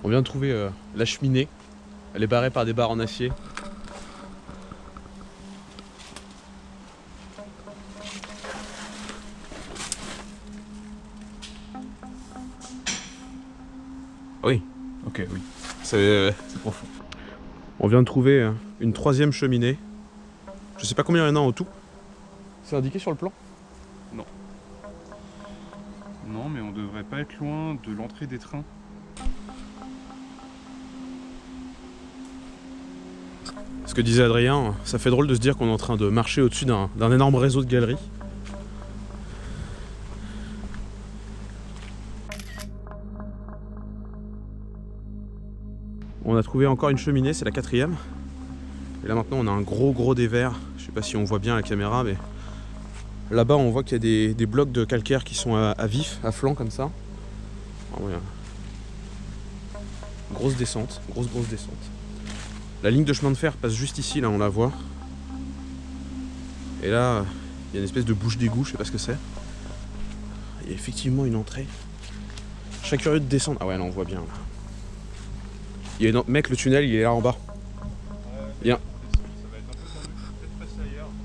On vient de trouver la cheminée. Elle est barrée par des barres en acier. Oui, ok, oui. C'est profond. On vient de trouver une troisième cheminée. Je sais pas combien il y en a en tout. C'est indiqué sur le plan? Non. Non, mais on devrait pas être loin de l'entrée des trains. Ce que disait Adrien, ça fait drôle de se dire qu'on est en train de marcher au-dessus d'un énorme réseau de galeries. On a trouvé encore une cheminée, c'est la quatrième. Et là maintenant on a un gros dévers. Je sais pas si on voit bien à la caméra, mais là-bas on voit qu'il y a des blocs de calcaire qui sont à vif, à flanc comme ça. Ah ouais. Grosse descente, grosse descente. La ligne de chemin de fer passe juste ici, là on la voit. Et là, il y a une espèce de bouche d'égout, je sais pas ce que c'est. Il y a effectivement une entrée. Je serais curieux de descendre. Ah ouais, là on voit bien. Là. Il y a une... Mec, le tunnel il est là en bas. Il y a...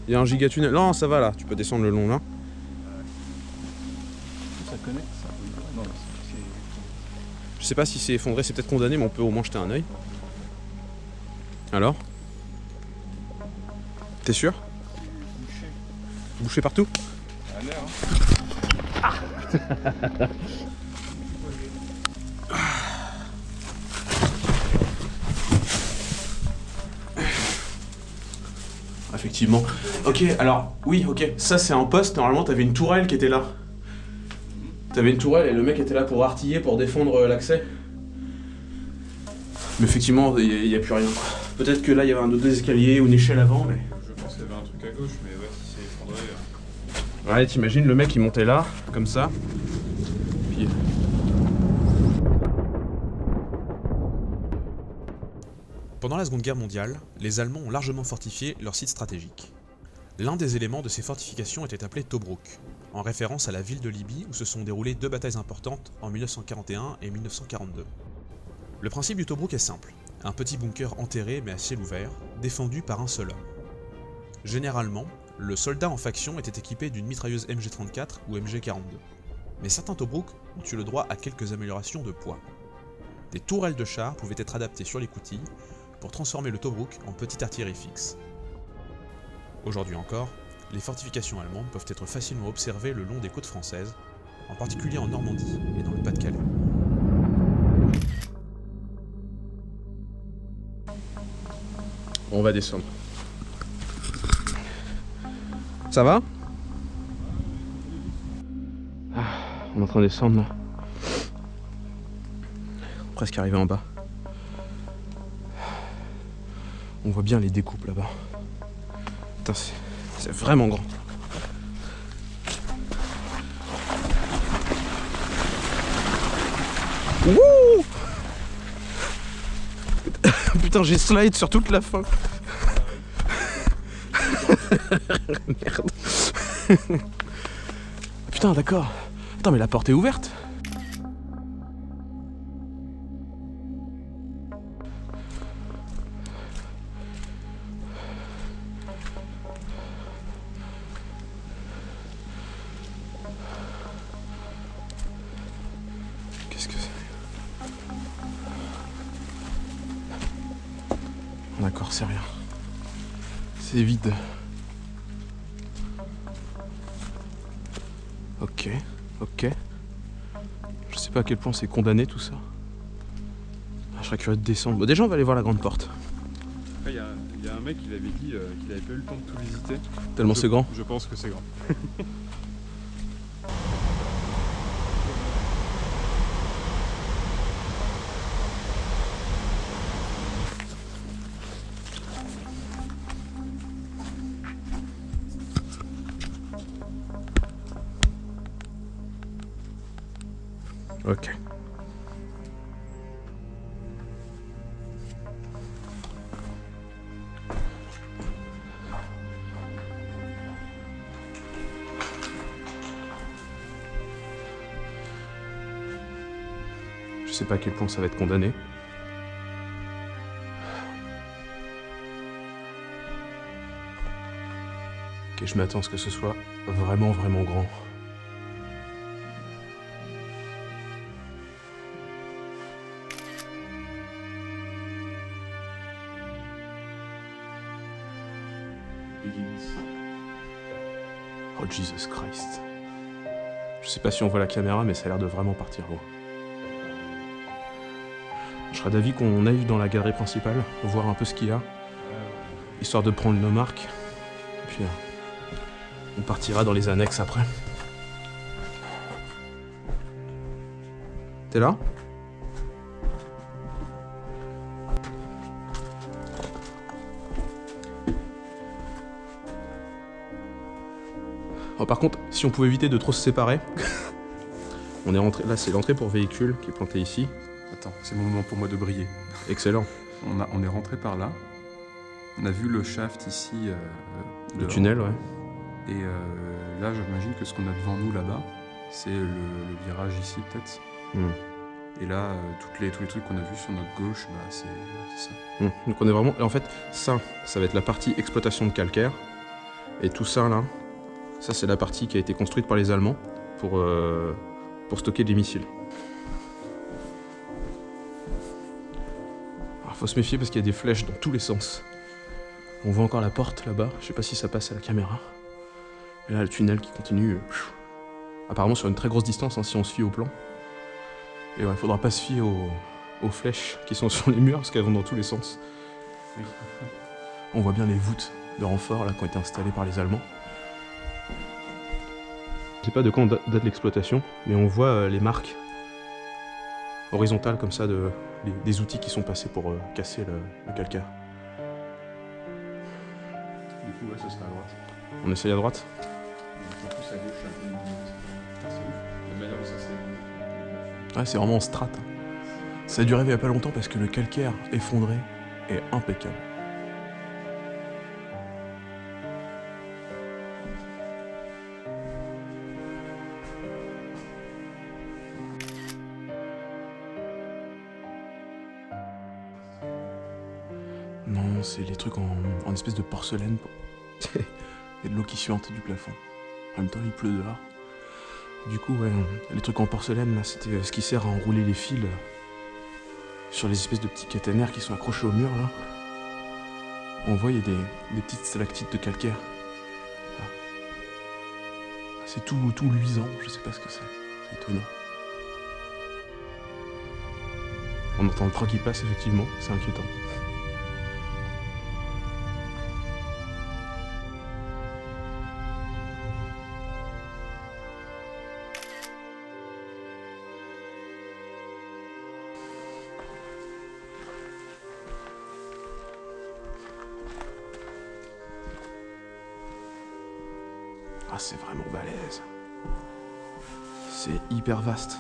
Il y a un giga tunnel. Non, ça va là, tu peux descendre le long là. Ça connecte ça. Non, Je sais pas si c'est effondré, c'est peut-être condamné, mais on peut au moins jeter un œil. Alors? T'es sûr? bouché. Bouché partout? À l'air, Effectivement. Ok, alors, oui, ok. Ça, c'est un poste. Normalement, t'avais une tourelle qui était là. T'avais une tourelle et le mec était là pour artiller, pour défendre l'accès. Mais effectivement, il n'y a plus rien. Peut-être que là, il y avait un autre escalier ou une échelle avant, mais... Je pense qu'il y avait un truc à gauche, mais ouais, si c'est effondré... Ouais, t'imagines, le mec, il montait là, comme ça. Puis... Pendant la Seconde Guerre mondiale, les Allemands ont largement fortifié leur site stratégique. L'un des éléments de ces fortifications était appelé Tobruk, en référence à la ville de Libye où se sont déroulées deux batailles importantes en 1941 et 1942. Le principe du Tobruk est simple, un petit bunker enterré mais à ciel ouvert, défendu par un seul homme. Généralement, le soldat en faction était équipé d'une mitrailleuse MG34 ou MG42. Mais certains Tobruk ont eu le droit à quelques améliorations de poids. Des tourelles de chars pouvaient être adaptées sur l'écoutille pour transformer le Tobruk en petite artillerie fixe. Aujourd'hui encore, les fortifications allemandes peuvent être facilement observées le long des côtes françaises, en particulier en Normandie et dans le Pas-de-Calais. On va descendre. Ça va? On est en train de descendre là. Presque arrivé en bas. On voit bien les découpes là-bas. Putain, c'est vraiment grand. Wouh! Putain, j'ai slide sur toute la fin. Merde. Putain, d'accord. Attends, mais la porte est ouverte. Qu'est-ce que c'est? D'accord, c'est rien. C'est vide. Ok, ok. Je sais pas à quel point c'est condamné tout ça. Je serais curieux de descendre. Bon, déjà on va aller voir la grande porte. Après, il y a un mec qui avait dit qu'il avait pas eu le temps de tout visiter. Tellement c'est grand. Je pense que c'est grand. Ok. Je Je sais pas à quel point ça va être condamné. Ok, je m'attends à ce que ce soit vraiment grand. Oh Jesus Christ. Je sais pas si on voit la caméra, mais ça a l'air de vraiment partir haut. Je serais d'avis qu'on aille dans la galerie principale, voir un peu ce qu'il y a, histoire de prendre nos marques. Et puis on partira dans les annexes après. T'es là ? Oh, par contre, si on pouvait éviter de trop se séparer, on est rentré. Là, c'est l'entrée pour véhicule qui est plantée ici. Attends, c'est le moment pour moi de briller. Excellent. On est rentré par là. On a vu le shaft ici. Le dehors. tunnel, ouais. Et là, j'imagine que ce qu'on a devant nous là-bas, c'est le virage ici peut-être. Et là, tous les trucs qu'on a vus sur notre gauche, bah, c'est ça. Donc on est vraiment... En fait, ça va être la partie exploitation de calcaire. Et tout ça, là, ça c'est la partie qui a été construite par les Allemands pour stocker des missiles. Alors faut se méfier parce qu'il y a des flèches dans tous les sens. On voit encore la porte là-bas, je sais pas si ça passe à la caméra. Et là, le tunnel qui continue, apparemment sur une très grosse distance, hein, si on se fie au plan. Et ouais, faudra pas se fier aux flèches qui sont sur les murs, parce qu'elles vont dans tous les sens. Oui. On voit bien les voûtes de renfort là, qui ont été installées par les Allemands. Je sais pas de quand date l'exploitation, mais on voit les marques horizontales comme ça, des outils qui sont passés pour casser le calcaire. Du coup, ouais, ça sera à droite. On essaye à droite. En plus, à gauche, un peu la manière dont ça s'est... Ouais, c'est vraiment en strat. Ça a duré il y a pas longtemps parce que le calcaire effondré est impeccable. Non, c'est les trucs en espèce de porcelaine. Il y a de l'eau qui suinte du plafond. En même temps, il pleut dehors. Du coup, ouais, les trucs en porcelaine, là, c'était ce qui sert à enrouler les fils sur les espèces de petits caténaires qui sont accrochés au mur, là. On voit, il y a des petites stalactites de calcaire. Là. C'est tout luisant, je sais pas ce que c'est. C'est étonnant. On entend le train qui passe, effectivement, c'est inquiétant. Ah, c'est vraiment balèze. C'est hyper vaste.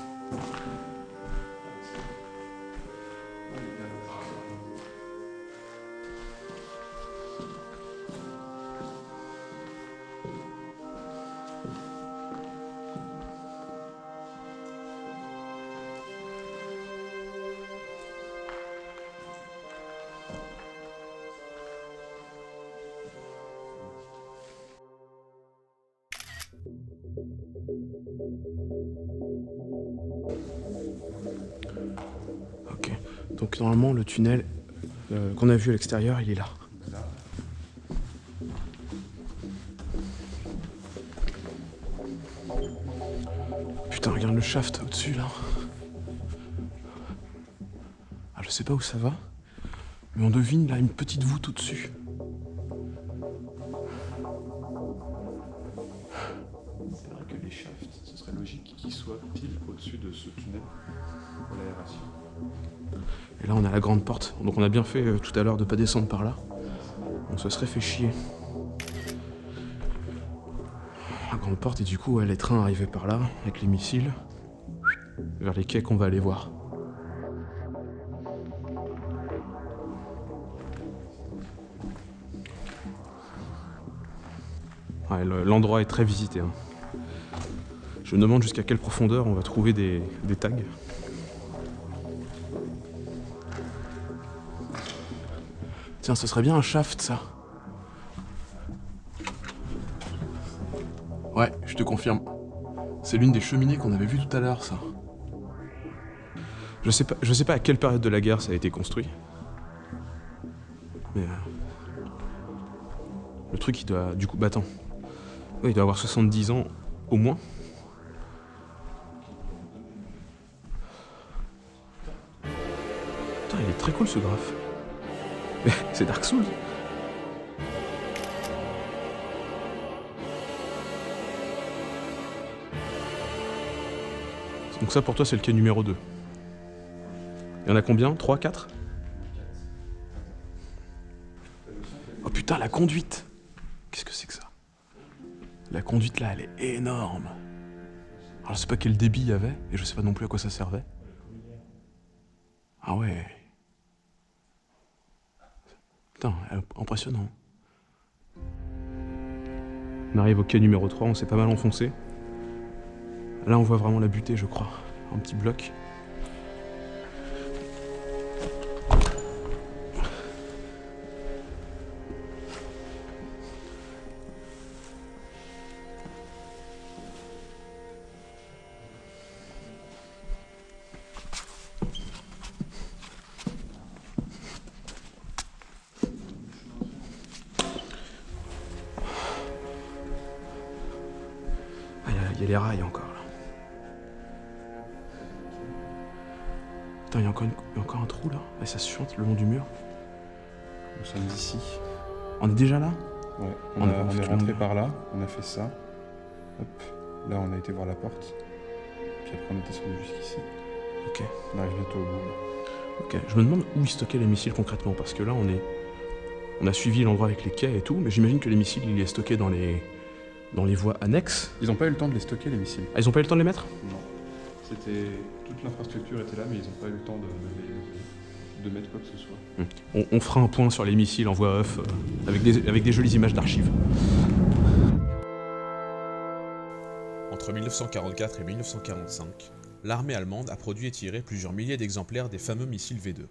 Ok, donc normalement le tunnel qu'on a vu à l'extérieur, il est là. Putain, regarde le shaft au-dessus là. Ah, je sais pas où ça va, mais on devine là une petite voûte au-dessus. C'est vrai que les shafts, ce serait logique qu'ils soient pile au-dessus de ce tunnel pour l'aération. Et là on a la grande porte, donc on a bien fait tout à l'heure de pas descendre par là. On se serait fait chier. La grande porte et du coup ouais, les trains arrivaient par là avec les missiles vers les quais qu'on va aller voir. Ouais, l'endroit est très visité. Hein. Je me demande jusqu'à quelle profondeur on va trouver des tags. Tiens, ce serait bien un shaft, ça. Ouais, je te confirme. C'est l'une des cheminées qu'on avait vues tout à l'heure, ça. Je sais pas à quelle période de la guerre ça a été construit. Mais... le truc, il doit... Du coup, bah attends. Ouais, il doit avoir 70 ans, au moins. Putain, il est très cool, ce graphe. C'est Dark Souls. Donc ça, pour toi, c'est le quai numéro 2. Il y en a combien? 3, 4? Oh putain, la conduite! Qu'est-ce que c'est que ça? La conduite là, elle est énorme. Alors je sais pas quel débit il y avait, et je sais pas non plus à quoi ça servait. Ah ouais. Putain, impressionnant. On arrive au quai numéro 3, on s'est pas mal enfoncé. Là on voit vraiment la butée, je crois. Un petit bloc. Il y a les rails encore là. Putain, il y a encore un trou là. Et ça se chante le long du mur. Nous sommes ici. On est déjà là? Ouais, on est rentré par là, on a fait ça. Hop, là on a été voir la porte. Puis après on est descendu jusqu'ici. Ok. On arrive bientôt au bout là. Ok, je me demande où ils stockaient les missiles concrètement, parce que là on a suivi l'endroit avec les quais et tout, mais j'imagine que les missiles ils les stockaient dans les voies annexes. Ils n'ont pas eu le temps de les stocker les missiles. Ah, ils ont pas eu le temps de les mettre? Non. Toute l'infrastructure était là, mais ils n'ont pas eu le temps de mettre quoi que ce soit. On fera un point sur les missiles en voix off, avec des jolies images d'archives. Entre 1944 et 1945, l'armée allemande a produit et tiré plusieurs milliers d'exemplaires des fameux missiles V2.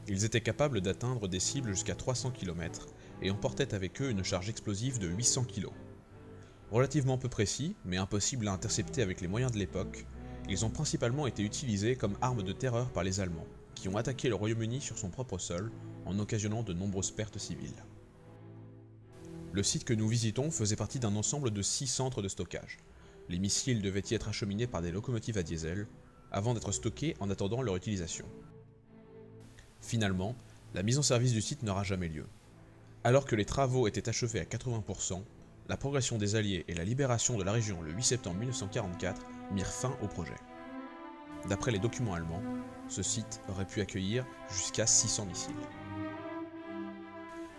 Ils étaient capables d'atteindre des cibles jusqu'à 300 km et emportaient avec eux une charge explosive de 800 kg. Relativement peu précis, mais impossible à intercepter avec les moyens de l'époque, ils ont principalement été utilisés comme armes de terreur par les Allemands, qui ont attaqué le Royaume-Uni sur son propre sol, en occasionnant de nombreuses pertes civiles. Le site que nous visitons faisait partie d'un ensemble de 6 centres de stockage. Les missiles devaient y être acheminés par des locomotives à diesel, avant d'être stockés en attendant leur utilisation. Finalement, la mise en service du site n'aura jamais lieu. Alors que les travaux étaient achevés à 80%, la progression des Alliés et la libération de la région le 8 septembre 1944 mirent fin au projet. D'après les documents allemands, ce site aurait pu accueillir jusqu'à 600 missiles.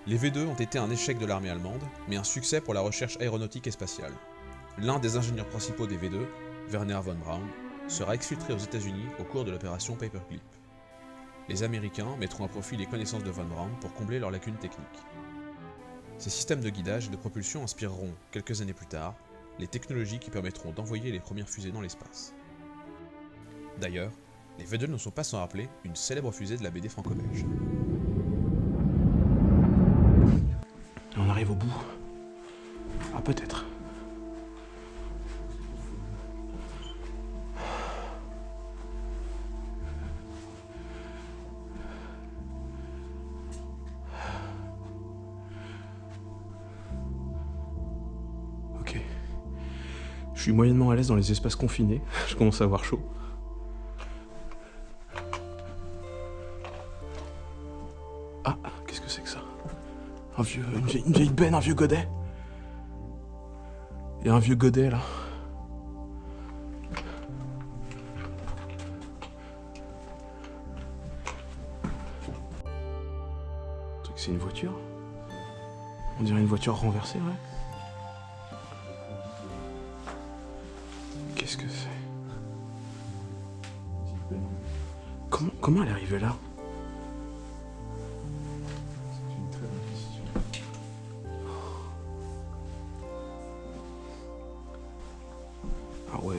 Les V2 ont été un échec de l'armée allemande, mais un succès pour la recherche aéronautique et spatiale. L'un des ingénieurs principaux des V2, Wernher von Braun, sera exfiltré aux États-Unis au cours de l'opération Paperclip. Les Américains mettront à profit les connaissances de von Braun pour combler leurs lacunes techniques. Ces systèmes de guidage et de propulsion inspireront, quelques années plus tard, les technologies qui permettront d'envoyer les premières fusées dans l'espace. D'ailleurs, les V2 ne sont pas sans rappeler une célèbre fusée de la BD franco-belge. On arrive au bout. Ah, peut-être. Ok. Je suis moyennement à l'aise dans les espaces confinés. Je commence à avoir chaud. Ah, qu'est-ce que c'est que ça? Une vieille benne, un vieux godet. Il y a un vieux godet là. Le truc, c'est une voiture. On dirait une voiture renversée, ouais. Qu'est-ce que c'est? Comment elle est arrivée là? Ah ouais.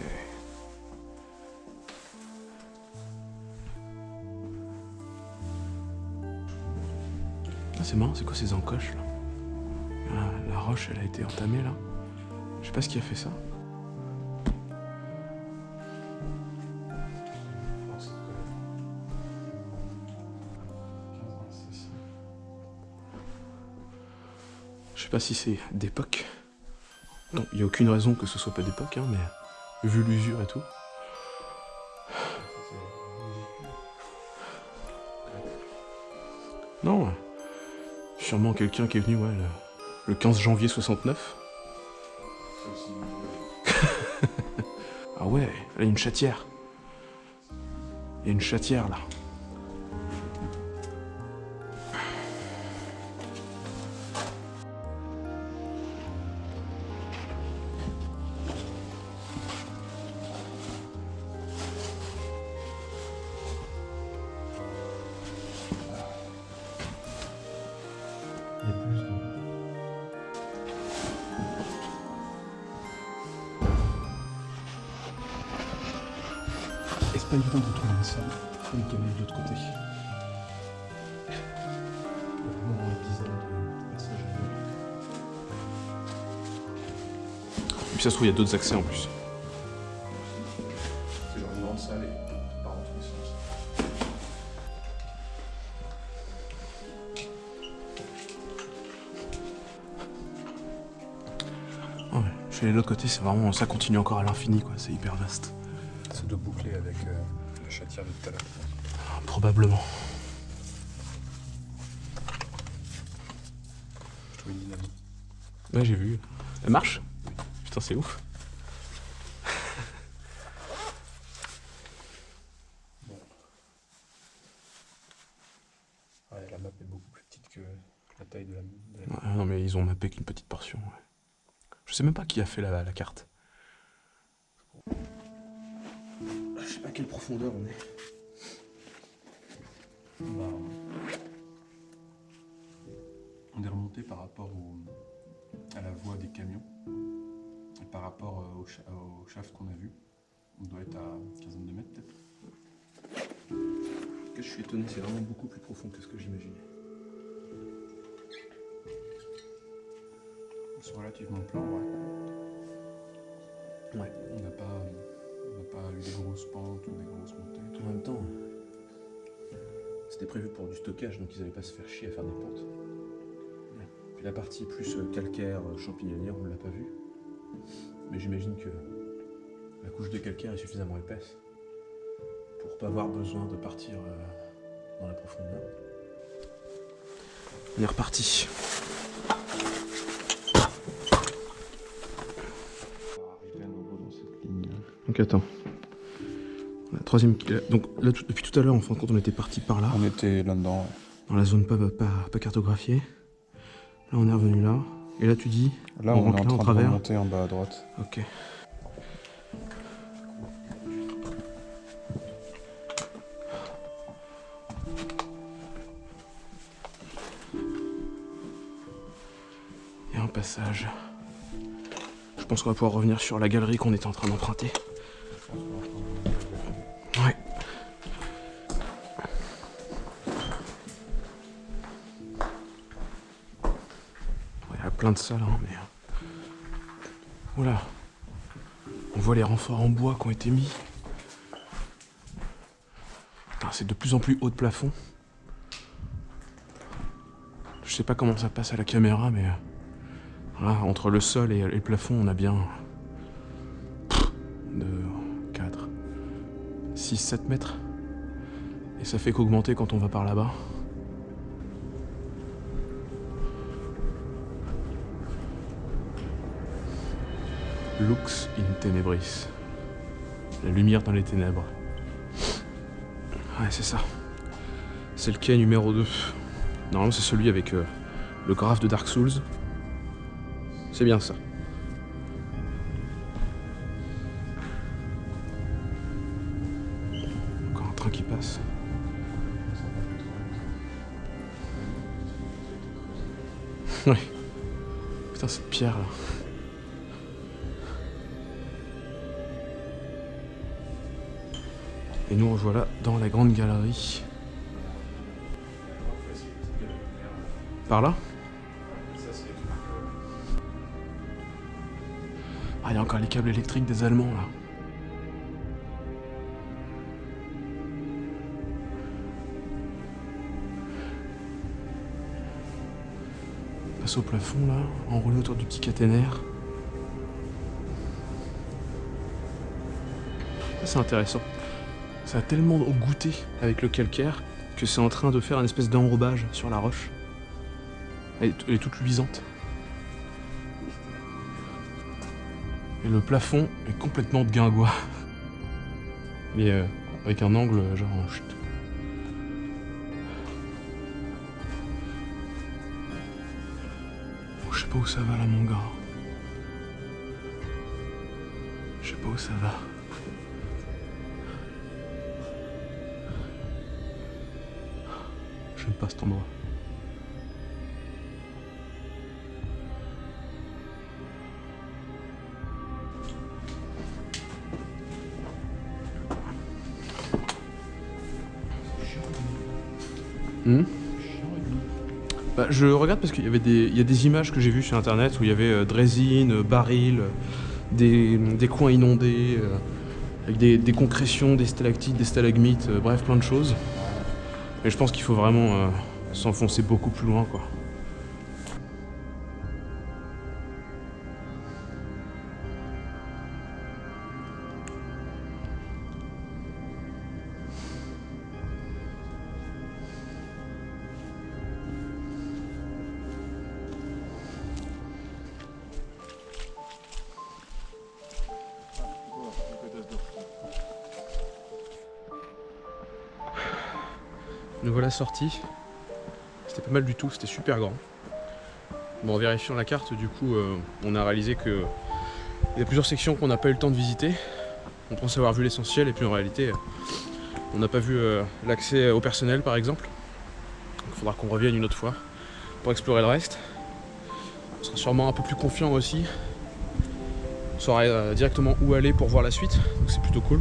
Ah, c'est marrant, c'est quoi ces encoches là? La roche elle a été entamée là. Je sais pas ce qui a fait ça. Je sais pas si c'est d'époque. Non, il n'y a aucune raison que ce soit pas d'époque, hein, mais vu l'usure et tout. Non, sûrement quelqu'un qui est venu le 15 janvier 69. Ah ouais, là il y a une chatière. Il y a une chatière là. Et c'est pas évident de retrouver un sol. Il y a une caméra de l'autre côté. Il y a vraiment une dizaine de passages à voir. Et puis ça se trouve, il y a d'autres accès en plus. C'est genre une grande salle et par dans tous les sens. Oh ouais. Je suis allé de l'autre côté, c'est vraiment, ça continue encore à l'infini quoi, c'est hyper vaste. Ça doit boucler avec la chatière de tout à l'heure. Probablement. Je trouve une dynamique. Ouais, j'ai vu. Elle marche? Putain, c'est ouf. Bon. Ouais, la map est beaucoup plus petite que la taille de la Ouais, non, mais ils ont mappé qu'une petite portion. Ouais. Je sais même pas qui a fait la carte. Je sais pas à quelle profondeur on est. On est remonté par rapport à la voie des camions et par rapport au shaft qu'on a vu. On doit être à une quinzaine de mètres peut-être. Je suis étonné, c'est vraiment beaucoup plus profond que ce que j'imaginais. C'est relativement plat, ouais. Ouais. On n'a pas eu des grosses pentes ou des grosses montées. En même temps, c'était prévu pour du stockage, donc ils n'allaient pas se faire chier à faire des pentes. Puis la partie plus calcaire, champignonnière, on ne l'a pas vue. Mais j'imagine que la couche de calcaire est suffisamment épaisse pour pas avoir besoin de partir dans la profondeur. On est reparti. Donc attends. La troisième. Donc là, depuis tout à l'heure, en fin de compte, on était parti par là. On était là-dedans. Dans la zone pas cartographiée. Là, on est revenu là. Et là, tu dis. Là, on est rentre en train de travers. remonter en bas à droite. Ok. Il y a un passage. Je pense qu'on va pouvoir revenir sur la galerie qu'on était en train d'emprunter. Ouais. Il y a plein de salles, hein, mais... Voilà. On voit les renforts en bois qui ont été mis. Putain, c'est de plus en plus haut de plafond. Je sais pas comment ça passe à la caméra, mais... Voilà, entre le sol et le plafond, on a bien... 2, 4, 6, 7 mètres. Et ça fait qu'augmenter quand on va par là-bas. Lux in tenebris. La lumière dans les ténèbres. Ouais, c'est ça. C'est le quai numéro 2. Normalement, c'est celui avec le graphe de Dark Souls. C'est bien ça. Encore un train qui passe. Ouais. Putain, cette pierre là. Et nous revoilà dans la grande galerie. Par là? Ah, il y a encore les câbles électriques des Allemands là. On passe au plafond là, enroulé autour du petit caténaire. Ça c'est intéressant. Ça a tellement goûté avec le calcaire que c'est en train de faire une espèce d'enrobage sur la roche. Elle est toute luisante. Et le plafond est complètement de guingois. Il est avec un angle genre en chute. Je sais pas où ça va là mon gars. Je sais pas où ça va. J'aime pas cet endroit. Bah, je regarde parce qu'il y avait il y a des images que j'ai vues sur internet où il y avait draisines, barils, des coins inondés, avec des concrétions, des stalactites, des stalagmites, bref plein de choses. Mais je pense qu'il faut vraiment s'enfoncer beaucoup plus loin quoi. Nous voilà sortis. C'était pas mal du tout, c'était super grand. Bon, en vérifiant la carte, du coup, on a réalisé que il y a plusieurs sections qu'on n'a pas eu le temps de visiter. On pense avoir vu l'essentiel et puis en réalité, on n'a pas vu l'accès au personnel par exemple. Il faudra qu'on revienne une autre fois pour explorer le reste. On sera sûrement un peu plus confiant aussi. On saura directement où aller pour voir la suite, donc c'est plutôt cool.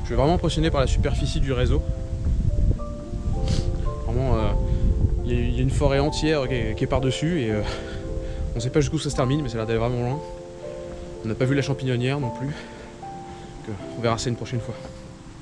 Je suis vraiment impressionné par la superficie du réseau. Il y a une forêt entière qui est par-dessus et on sait pas jusqu'où ça se termine, mais ça a l'air d'aller vraiment loin. On n'a pas vu la champignonnière non plus. Donc, on verra ça une prochaine fois.